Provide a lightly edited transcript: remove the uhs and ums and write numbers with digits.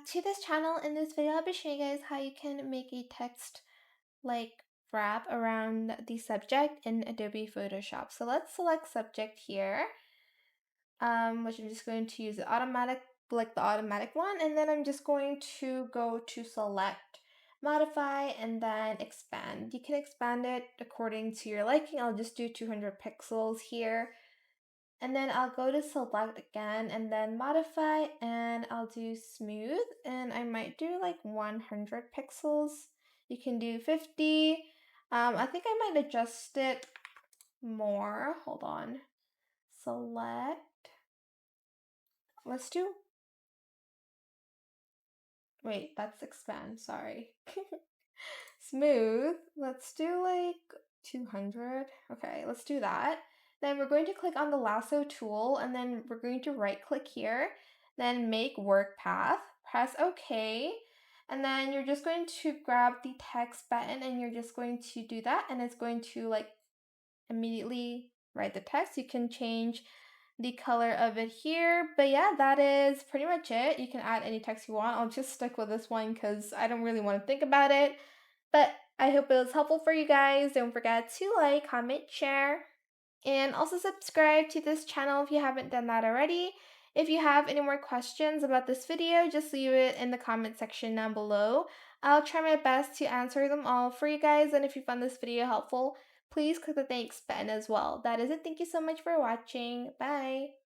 back to this channel. In this video, I'll be showing you guys how you can make a text like wrap around the subject in Adobe Photoshop. So let's select subject here, which I'm just going to use the automatic one, and then I'm just going to go to select, modify, and then expand. You can expand it according to your liking. I'll just do 200 pixels here. And then I'll go to select again and then modify, and I'll do smooth, and I might do like 100 pixels. You can do 50. I think I might adjust it more. Hold on. Select. Let's do. Wait, that's expand. Sorry. Smooth. Let's do like 200. Okay, let's do that. Then we're going to click on the lasso tool, and then we're going to right click here, then make work path, press OK, and then you're just going to grab the text button and you're just going to do that, and it's going to like immediately write the text. You can change the color of it here, but yeah, that is pretty much it. You can add any text you want. I'll just stick with this one because I don't really want to think about it. But I hope it was helpful for you guys. Don't forget to like, comment, share, and also subscribe to this channel if you haven't done that already. If you have any more questions about this video, just leave it in the comment section down below. I'll try my best to answer them all for you guys, and if you found this video helpful, please click the thanks button as well. That is it. Thank you so much for watching. Bye!